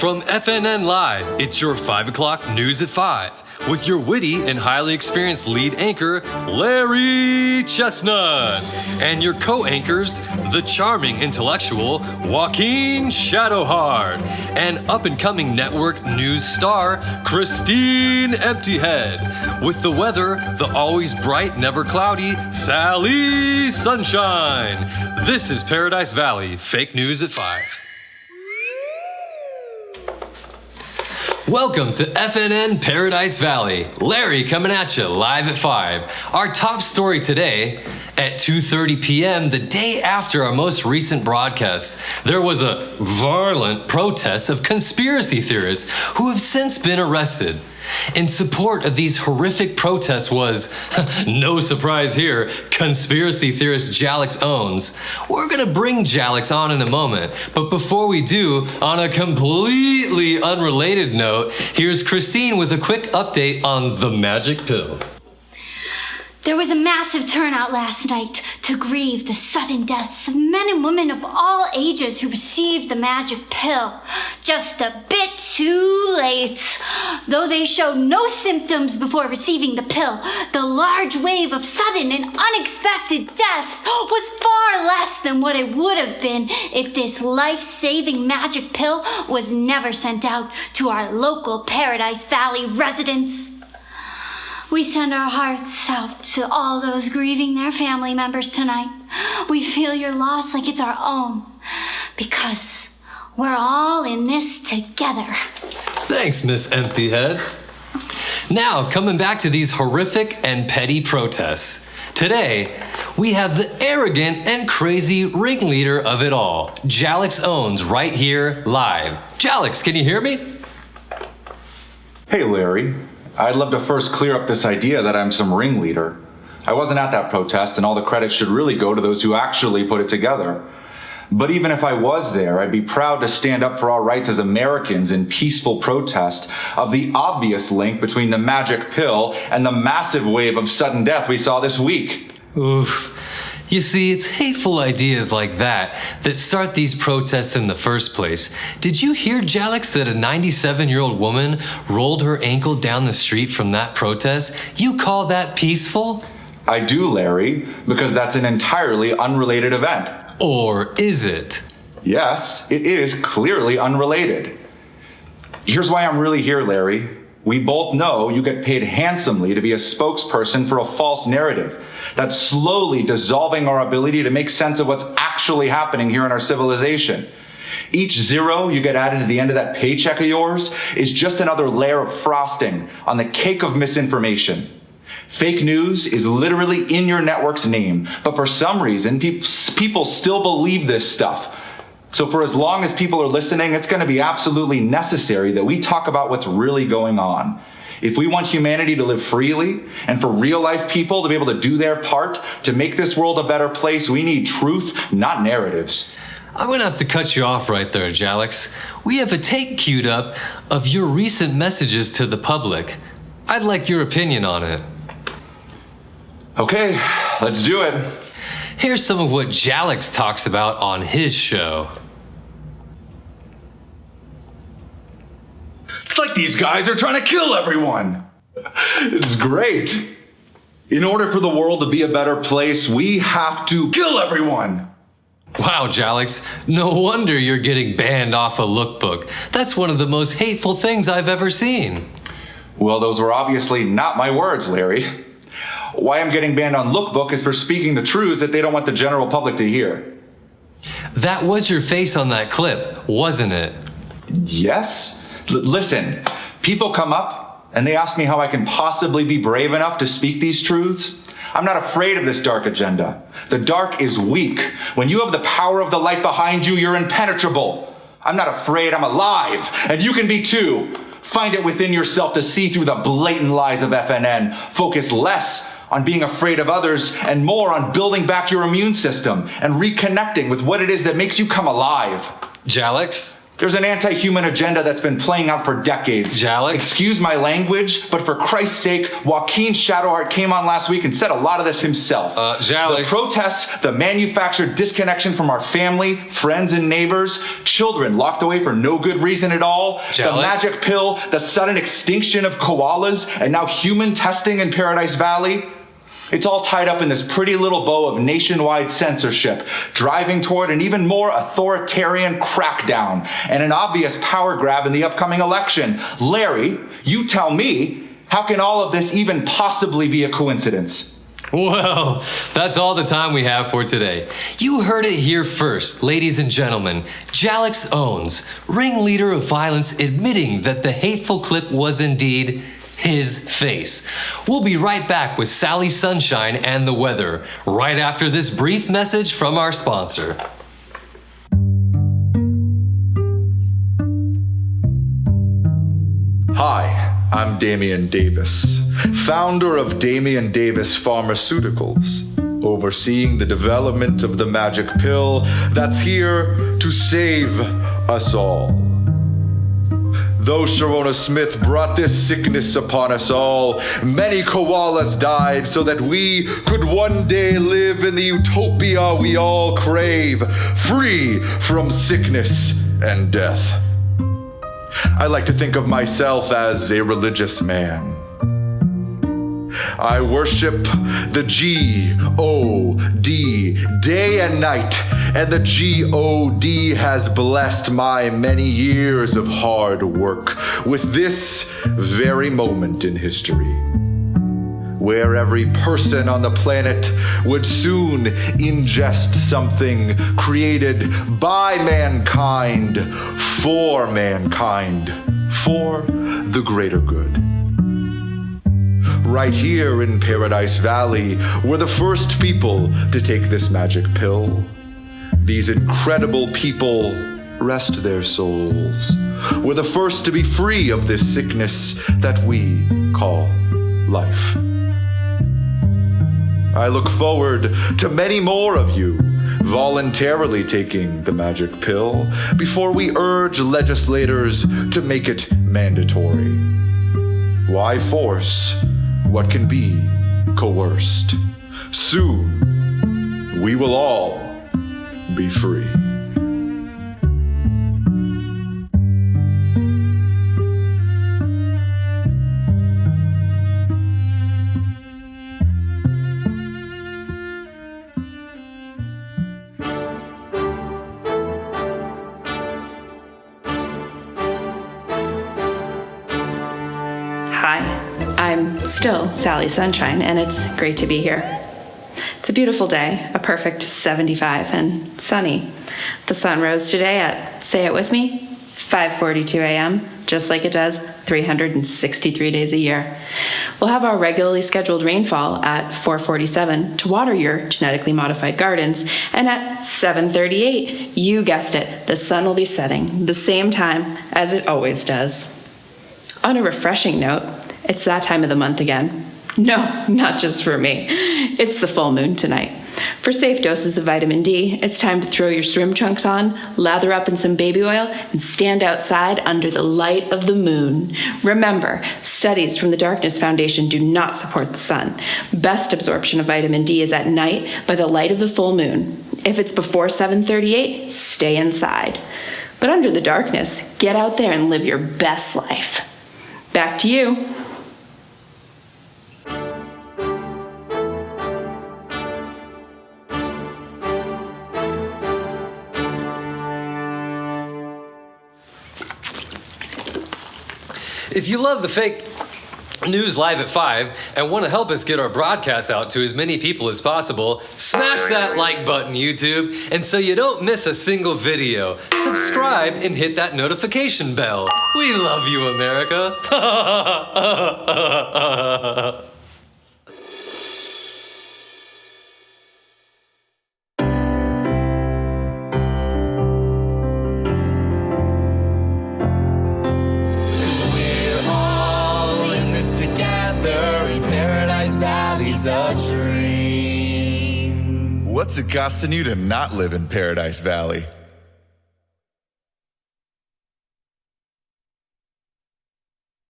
From FNN Live, it's your 5 o'clock news at 5 with your witty and highly experienced lead anchor, Larry Chestnut, and your co-anchors, the charming intellectual, Joaquin Shadowheart, and up-and-coming network news star, Christine Emptyhead, with the weather, the always bright, never cloudy, Sally Sunshine. This is Paradise Valley, fake news at 5. Welcome to FNN Paradise Valley. Larry coming at you live at 5. Our top story today, at 2:30 p.m., the day after our most recent broadcast, there was a violent protest of conspiracy theorists who have since been arrested. In support of these horrific protests was, no surprise here, conspiracy theorist Jalex Owns. We're gonna bring Jalex on in a moment, but before we do, on a completely unrelated note, here's Christine with a quick update on the magic pill. There was a massive turnout last night to grieve the sudden deaths of men and women of all ages who received the magic pill. Just a bit too late. Though they showed no symptoms before receiving the pill, the large wave of sudden and unexpected deaths was far less than what it would have been if this life-saving magic pill was never sent out to our local Paradise Valley residents. We send our hearts out to all those grieving their family members tonight. We feel your loss like it's our own, because we're all in this together. Thanks, Miss Emptyhead. Now, coming back to these horrific and petty protests. Today, we have the arrogant and crazy ringleader of it all, Jalex Owns, right here live. Jalex, can you hear me? Hey, Larry. I'd love to first clear up this idea that I'm some ringleader. I wasn't at that protest, and all the credit should really go to those who actually put it together. But even if I was there, I'd be proud to stand up for our rights as Americans in peaceful protest of the obvious link between the magic pill and the massive wave of sudden death we saw this week. Oof. You see, it's hateful ideas like that start these protests in the first place. Did you hear, Jalex, that a 97-year-old woman rolled her ankle down the street from that protest? You call that peaceful? I do, Larry, because that's an entirely unrelated event. Or is it? Yes, it is clearly unrelated. Here's why I'm really here, Larry. We both know you get paid handsomely to be a spokesperson for a false narrative that's slowly dissolving our ability to make sense of what's actually happening here in our civilization. Each zero you get added to the end of that paycheck of yours is just another layer of frosting on the cake of misinformation. Fake news is literally in your network's name, but for some reason, people still believe this stuff. So for as long as people are listening, it's going to be absolutely necessary that we talk about what's really going on. If we want humanity to live freely and for real life people to be able to do their part to make this world a better place, we need truth, not narratives. I'm going to have to cut you off right there, Jalex. We have a tape queued up of your recent messages to the public. I'd like your opinion on it. Okay, let's do it. Here's some of what Jalex talks about on his show. It's like these guys are trying to kill everyone. It's great. In order for the world to be a better place, we have to kill everyone. Wow, Jalex, no wonder you're getting banned off a lookbook. That's one of the most hateful things I've ever seen. Well, those were obviously not my words, Larry. Why I'm getting banned on lookbook is for speaking the truths that they don't want the general public to hear. That was your face on that clip, wasn't it? Yes. Listen, people come up and they ask me how I can possibly be brave enough to speak these truths. I'm not afraid of this dark agenda. The dark is weak. When you have the power of the light behind you, you're impenetrable. I'm not afraid, I'm alive, and you can be too. Find it within yourself to see through the blatant lies of FNN. Focus less on being afraid of others and more on building back your immune system and reconnecting with what it is that makes you come alive. Jalex, There's an anti-human agenda that's been playing out for decades. Jalex? Excuse my language, but for Christ's sake, Joaquin Shadowheart came on last week and said a lot of this himself. Jalex. The protests, the manufactured disconnection from our family, friends, and neighbors, children locked away for no good reason at all, Jalex. the magic pill, the sudden extinction of koalas, and now human testing in Paradise Valley. It's all tied up in this pretty little bow of nationwide censorship, driving toward an even more authoritarian crackdown and an obvious power grab in the upcoming election. Larry, you tell me, how can all of this even possibly be a coincidence? Well, that's all the time we have for today. You heard it here first, ladies and gentlemen. Jalex Owns, ringleader of violence, admitting that the hateful clip was indeed his face. We'll be right back with Sally Sunshine and the weather, right after this brief message from our sponsor. Hi, I'm Damian Davis, founder of Damian Davis Pharmaceuticals, overseeing the development of the magic pill that's here to save us all. Though Sharona Smith brought this sickness upon us all, many koalas died so that we could one day live in the utopia we all crave, free from sickness and death. I like to think of myself as a religious man. I worship the G-O-D day and night, and the G-O-D has blessed my many years of hard work with this very moment in history, where every person on the planet would soon ingest something created by mankind, for the greater good. Right here in Paradise Valley, we're the first people to take this magic pill. These incredible people, rest their souls, were the first to be free of this sickness that we call life. I look forward to many more of you voluntarily taking the magic pill before we urge legislators to make it mandatory. Why force what can be coerced? Soon, we will all be free. Hi, I'm still Sally Sunshine, and it's great to be here. It's a beautiful day, a perfect 75 and sunny. The sun rose today at, say it with me, 5:42 a.m., just like it does 363 days a year. We'll have our regularly scheduled rainfall at 4:47 to water your genetically modified gardens, and at 7:38, you guessed it, the sun will be setting the same time as it always does. On a refreshing note, it's that time of the month again. No, not just for me. It's the full moon tonight. For safe doses of vitamin D, it's time to throw your swim trunks on, lather up in some baby oil, and stand outside under the light of the moon. Remember, studies from the Darkness Foundation do not support the sun. Best absorption of vitamin D is at night by the light of the full moon. If it's before 7:38, stay inside. But under the darkness, get out there and live your best life. Back to you. If you love the fake news live at 5 and want to help us get our broadcasts out to as many people as possible, smash that like button, YouTube, and so you don't miss a single video, subscribe and hit that notification bell. We love you, America. A dream. What's it costing you to not live in Paradise Valley?